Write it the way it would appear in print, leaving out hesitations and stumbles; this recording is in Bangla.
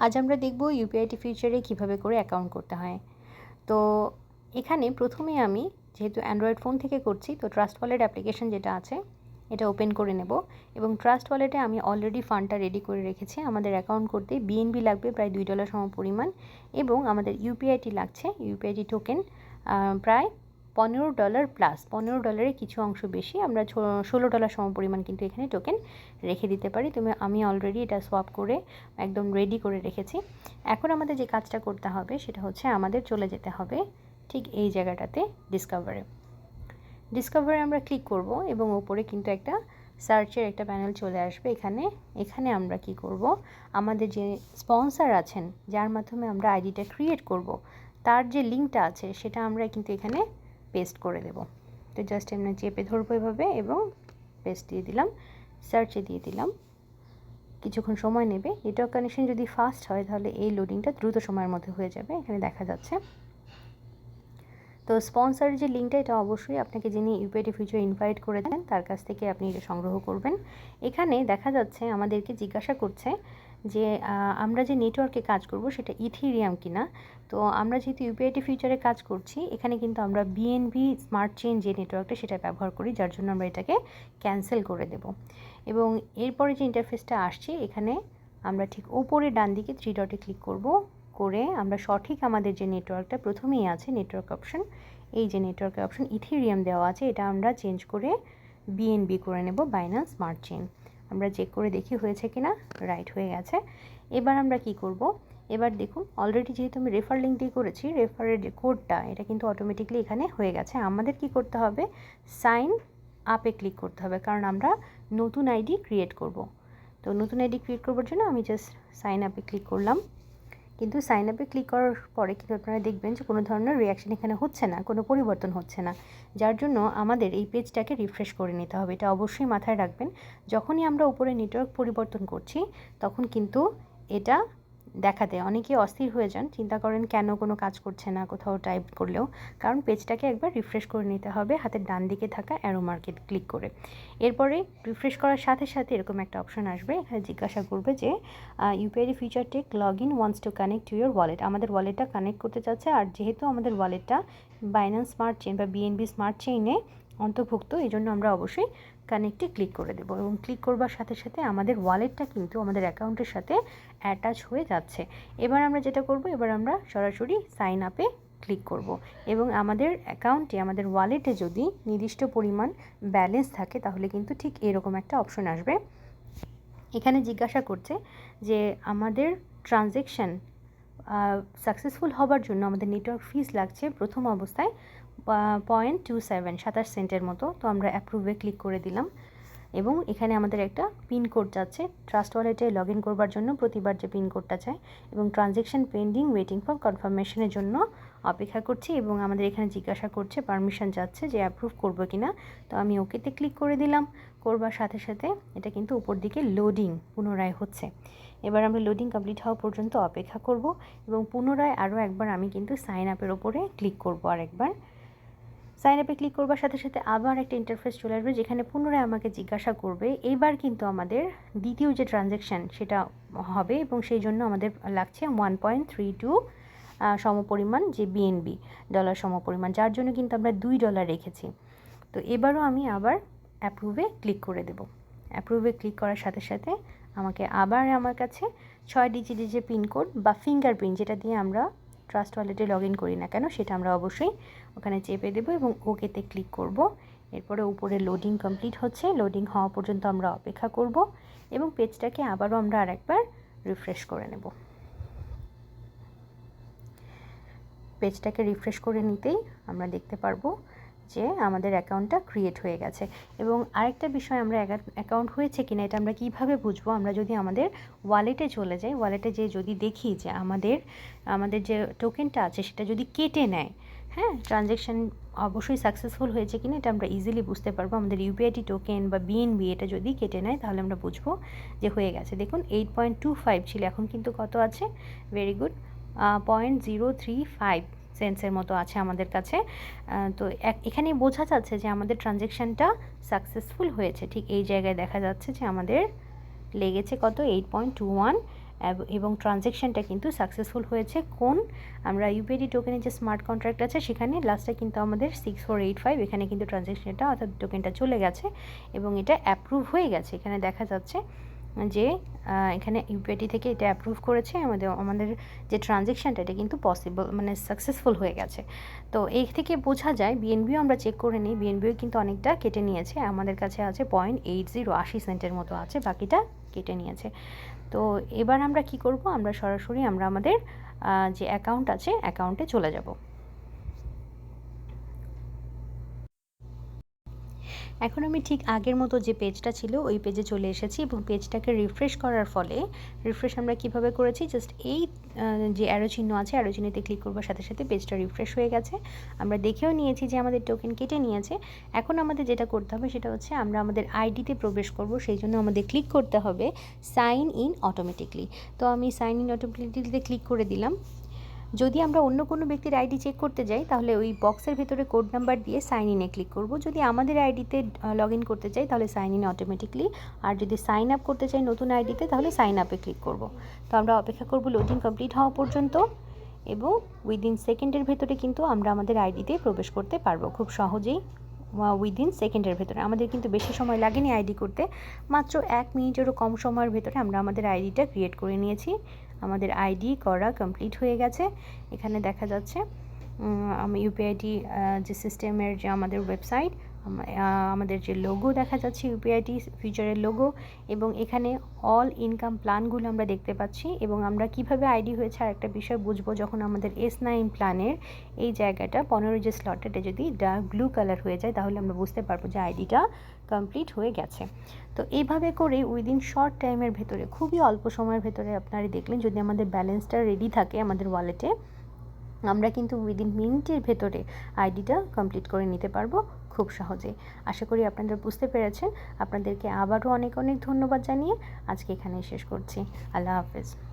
আজ আমরা দেখব ইউপিআইটি ফিউচারে কিভাবে করে অ্যাকাউন্ট করতে হয়। তো এখানে প্রথমে আমি যেহেতু অ্যান্ড্রয়েড ফোন থেকে করছি, তো ট্রাস্ট ওয়ালেট অ্যাপ্লিকেশন যেটা আছে এটা ওপেন করে নেব এবং ট্রাস্ট ওয়ালেটে আমি অলরেডি ফান্ডটা রেডি করে রেখেছি। আমাদের অ্যাকাউন্ট করতে বিএনবি লাগবে প্রায় $2 সমপরিমাণ এবং আমাদের ইউপিআইটি লাগছে, ইউপিআইটি টোকেন প্রায় $15 প্লাস $15 কিছু অংশ বেশি, আমরা $16 সমপরিমাণ কিন্তু এখানে টোকেন রেখে দিতে পারি। আমি অলরেডি এটা সোয়াপ করে একদম রেডি করে রেখেছি। এখন আমাদের যে কাজটা করতে হবে সেটা হচ্ছে আমাদের চলে যেতে হবে ঠিক এই জায়গাটাতে ডিসকভারে আমরা ক্লিক করব এবং ওপরে কিন্তু একটা সার্চের একটা প্যানেল চলে আসবে। এখানে আমরা কি করব, আমাদের যে স্পন্সর আছেন যার মাধ্যমে আমরা আইডিটা ক্রিয়েট করব তার যে লিঙ্কটা আছে সেটা আমরা কিন্তু এখানে পেস্ট করে দেব। তো জাস্ট এমনি চেপে ধরবো এভাবে এবং পেস্ট দিয়ে দিলাম, সার্চে দিয়ে দিলাম। কিছুক্ষণ সময় নেবে। নেটওয়ার্ক কানেকশন যদি ফাস্ট হয় তাহলে এই লোডিংটা দ্রুত সময়ের মধ্যে হয়ে যাবে। এখানে দেখা যাচ্ছে। তো স্পন্সরের যে লিঙ্কটা এটা অবশ্যই আপনাকে যিনি ইউপিআইটি ফিউচার ইনভাইট করে দেন তার কাছ থেকে আপনি এটা সংগ্রহ করবেন। এখানে দেখা যাচ্ছে আমাদেরকে জিজ্ঞাসা করছে যে আমরা যে নেটওয়ার্কে কাজ করব সেটা ইথেরিয়াম কিনা। তো আমরা যেহেতু ইউপিআইটি ফিউচারে কাজ করছি এখানে কিন্তু আমরা বিএনবি স্মার্ট চেইন যে নেটওয়ার্কটা সেটা ব্যবহার করি, যার জন্য আমরা এটাকে ক্যান্সেল করে দেব। এবং এরপরে যে ইন্টারফেসটা আসছে এখানে আমরা ঠিক উপরে ডান দিকে 3 ডটে ক্লিক করব, করে আমরা সঠিক আমাদের যে নেটওয়ার্কটা প্রথমেই আছে নেটওয়ার্ক অপশন, এই যে নেটওয়ার্কের অপশন ইথেরিয়াম দেওয়া আছে এটা আমরা চেঞ্জ করে বিএনবি করে নেব, বাইন্যান্স স্মার্ট চেইন। আমরা চেক করে দেখি হয়েছে কিনা, রাইট হয়ে গেছে। এবার আমরা কি করব, এবার দেখুন অলরেডি যেহেতু আমি রেফার লিঙ্ক দিয়ে করেছি, রেফারের যে কোডটা এটা কিন্তু অটোমেটিকলি এখানে হয়ে গেছে। আমাদের কি করতে হবে, সাইন আপে ক্লিক করতে হবে, কারণ আমরা নতুন আইডি ক্রিয়েট করব। তো নতুন আইডি ক্রিয়েট করবার জন্য আমি জাস্ট সাইন আপে ক্লিক করলাম। কিন্তু সাইন আপে ক্লিক করার পরে কিন্তু আপনারা দেখবেন যে কোনো ধরনের রিয়াকশান এখানে হচ্ছে না, কোনো পরিবর্তন হচ্ছে না, যার জন্য আমাদের এই পেজটাকে রিফ্রেশ করে নিতে হবে। এটা অবশ্যই মাথায় রাখবেন, যখনই আমরা উপরে নেটওয়ার্ক পরিবর্তন করছি তখন কিন্তু এটা দেখাতে অনেকে অস্থির হয়ে যান, চিন্তা করেন কেন কোনো কাজ করছে না কোথাও টাইপ করলেও, কারণ পেজটাকে একবার রিফ্রেশ করে নিতে হবে হাতের ডান দিকে থাকা অ্যারো মার্কে ক্লিক করে। এরপরে রিফ্রেশ করার সাথে সাথে এরকম একটা অপশন আসবে, এখানে জিজ্ঞাসা করবে যে ইউপিআইডি feature tech log in wants to connect to your wallet. আমাদের ওয়ালেটটা কানেক্ট করতে চাচ্ছে, আর যেহেতু আমাদের ওয়ালেটটা বাইন্যান্স স্মার্ট চেইন বা বিএনবি স্মার্ট চেইনে অন্তর্ভুক্ত, এই জন্য আমরা অবশ্যই কানেক্টে ক্লিক করে দেবো এবং ক্লিক করবার সাথে সাথে আমাদের ওয়ালেটটা কিন্তু আমাদের অ্যাকাউন্টের সাথে অ্যাটাচ হয়ে যাচ্ছে। এবার আমরা যেটা করব, এবার আমরা সরাসরি সাইন আপে ক্লিক করব এবং আমাদের অ্যাকাউন্টে আমাদের ওয়ালেটে যদি নির্দিষ্ট পরিমাণ ব্যালেন্স থাকে তাহলে কিন্তু ঠিক এরকম একটা অপশন আসবে। এখানে জিজ্ঞাসা করছে যে আমাদের ট্রানজ্যাকশান সাকসেসফুল হবার জন্য আমাদের নেটওয়ার্ক ফিস লাগছে প্রথম অবস্থায় 0.27 সেন্টের মতো। তো আমরা অ্যাপ্রুভে ক্লিক করে দিলাম এবং এখানে আমাদের একটা পিনকোড যাচ্ছে ট্রাস্ট ওয়ালেটে লগ ইন করবার জন্য, প্রতিবার যে পিনকোডটা চাই, এবং ট্রানজ্যাকশান পেন্ডিং ওয়েটিং ফর কনফার্মেশনের জন্য অপেক্ষা করছি এবং আমাদের এখানে জিজ্ঞাসা করছে পারমিশন যাচ্ছে যে অ্যাপ্রুভ করবো কিনা। তো আমি ওকেতে ক্লিক করে দিলাম, করবার সাথে সাথে এটা কিন্তু উপর দিকে লোডিং পুনরায় হচ্ছে। এবার আমরা লোডিং কমপ্লিট হওয়া পর্যন্ত অপেক্ষা করব এবং পুনরায় আরও একবার আমি কিন্তু সাইন আপের ওপরে ক্লিক করব। আরেকবার সাইন আপে ক্লিক করবার সাথে সাথে আবার একটা ইন্টারফেস চলে আসবে যেখানে পুনরায় আমাকে জিজ্ঞাসা করবে এইবার কিন্তু আমাদের দ্বিতীয় যে ট্রানজ্যাকশান সেটা হবে এবং সেই জন্য আমাদের লাগছে 1.32 সমপরিমাণ যে বিএনবি ডলার সমপরিমাণ, যার জন্য কিন্তু আমরা $2 রেখেছি। তো এবারও আমি আবার অ্যাপ্রুভে ক্লিক করে দেব। অ্যাপ্রুভে ক্লিক করার সাথে সাথে আমাকে আবার আমার কাছে 6 ডিজিটের যে পিনকোড বা ফিঙ্গারপ্রিন্ট যেটা দিয়ে আমরা ট্রাস্ট ওয়ালেটে লগ ইন করি না কেন সেটা আমরা অবশ্যই ওখানে চেপে দেবো এবং ওকেতে ক্লিক করব। এরপরে উপরে লোডিং কমপ্লিট হচ্ছে, লোডিং হওয়া পর্যন্ত আমরা অপেক্ষা করব এবং পেজটাকে আবারও আমরা আরেকবার রিফ্রেশ করে নেব। পেজটাকে রিফ্রেশ করে নিতেই আমরা দেখতে পারবো যে আমাদের অ্যাকাউন্টটা ক্রিয়েট হয়ে গেছে। এবং আরেকটা বিষয়, আমরা অ্যাকাউন্ট হয়েছে কিনা এটা আমরা কিভাবে বুঝবো, আমরা যদি আমাদের ওয়ালেটে চলে যাই, ওয়ালেটে যেয়ে যদি দেখি যে আমাদের যে টোকেনটা আছে সেটা যদি কেটে নেয়, হ্যাঁ, ট্রানজ্যাকশান অবশ্যই সাকসেসফুল হয়েছে কিনা এটা আমরা ইজিলি বুঝতে পারবো। আমাদের ইউপিআইটি টোকেন বা বিএনবি এটা যদি কেটে নেয় তাহলে আমরা বুঝবো যে হয়ে গেছে। দেখুন 8.25 ছিল, এখন কিন্তু কত আছে, ভেরি গুড 0.035 সেন্টসের মতো আছে আমাদের কাছে। তো এখানে বোঝা যাচ্ছে যে আমাদের ট্রানজ্যাকশানটা সাকসেসফুল হয়েছে। ঠিক এই জায়গায় দেখা যাচ্ছে যে আমাদের লেগেছে কত, 8.21 এবং ট্রানজ্যাকশানটা কিন্তু সাকসেসফুল হয়েছে। কোন আমরা ইউপিআইডি টোকেনের যে স্মার্ট কন্ট্রাক্ট আছে সেখানে লাস্টে কিন্তু আমাদের 6485 এখানে কিন্তু ট্রানজ্যাকশানটা অর্থাৎ টোকেনটা চলে গেছে এবং এটা অ্যাপ্রুভ হয়ে গেছে। এখানে দেখা যাচ্ছে যে এখানে ইউপিআইডি থেকে এটা অ্যাপ্রুভ করেছে, আমাদের যে ট্রানজ্যাকশানটা এটা কিন্তু পসিবল মানে সাকসেসফুল হয়ে গেছে। তো এই থেকে বোঝা যায়, বিএনবিও আমরা চেক করে নিই, বিএনবিও কিন্তু অনেকটা কেটে নিয়েছে, আমাদের কাছে আছে 0.80 সেন্টের মতো আছে, বাকিটা কেটে নিয়েছে। তো এবার আমরা কি করব, আমরা সরাসরি আমাদের যে অ্যাকাউন্ট আছে অ্যাকাউন্টে চলে যাব। এখন আমি ঠিক আগের মতো যে পেজটা ছিল ওই পেজে চলে এসেছি এবং পেজটাকে রিফ্রেশ করার ফলে, রিফ্রেশ আমরা কিভাবে করেছি, জাস্ট এই যে অ্যারো চিহ্ন আছে অ্যারো চিহ্নতে ক্লিক করবার সাথে সাথে পেজটা রিফ্রেশ হয়ে গেছে। আমরা দেখেও নিয়েছি যে আমাদের টোকেন কেটে নিয়েছে। এখন আমাদের যেটা করতে হবে সেটা হচ্ছে আমরা আমাদের আইডিতে প্রবেশ করব, সেই জন্য আমাদের ক্লিক করতে হবে সাইন ইন অটোমেটিকলি। তো আমি সাইন ইন অটোমেটিকলিতে ক্লিক করে দিলাম। যদি আমরা অন্য কোনো ব্যক্তির আইডি চেক করতে যাই তাহলে ওই বক্সের ভেতরে কোড নাম্বার দিয়ে সাইন ইনে ক্লিক করব। যদি আমাদের আইডিতে লগ ইন করতে চাই তাহলে সাইন ইন অটোমেটিকলি, আর যদি সাইন আপ করতে চাই নতুন আইডিতে তাহলে সাইন আপে ক্লিক করব। তো আমরা অপেক্ষা করব লোডিং কমপ্লিট হওয়া পর্যন্ত এবং উইদিন সেকেন্ডের ভেতরে কিন্তু আমরা আমাদের আইডিতে প্রবেশ করতে পারবো খুব সহজেই। উইদিন সেকেন্ডের ভেতরে, আমাদের কিন্তু বেশি সময় লাগেনি আইডি করতে, মাত্র 1 মিনিটেরও কম সময়ের ভেতরে আমরা আমাদের আইডিটা ক্রিয়েট করে নিয়েছি। আমাদের আইডি করা কমপ্লিট হয়ে গেছে। এখানে দেখা যাচ্ছে আমি ইউপিআইডি যে সিস্টেমের যে আমাদের ওয়েবসাইট, আমাদের যে লোগো দেখা যাচ্ছে ইউপিআইডি ফিউচারের লোগো, এবং এখানে অল ইনকাম প্ল্যানগুলো আমরা দেখতে পাচ্ছি। এবং আমরা কিভাবে আইডি হয়েছে আর একটা বিষয় বুঝবো, যখন আমাদের S9 প্ল্যানের এই জায়গাটা 15 যে স্লটটা যদি ডার্ক ব্লু কালার হয়ে যায় তাহলে আমরা বুঝতে পারবো যে আইডিটা কমপ্লিট হয়ে গেছে। তো এইভাবে করে উইদিন শর্ট টাইমের ভেতরে, খুবই অল্প সময়ের ভেতরে আপনারা দেখলেন, যদি আমাদের ব্যালেন্সটা রেডি থাকে আমাদের ওয়ালেটে, আমরা কিন্তু উইদিন মিনিটের ভেতরে আইডিটা কমপ্লিট করে নিতে পারবো খুব সহজে। আশা করি আপনারা বুঝতে পেরেছেন। আপনাদেরকে আবারও অনেক অনেক ধন্যবাদ জানিয়ে আজকে এখানেই শেষ করছি। আল্লাহ হাফেজ।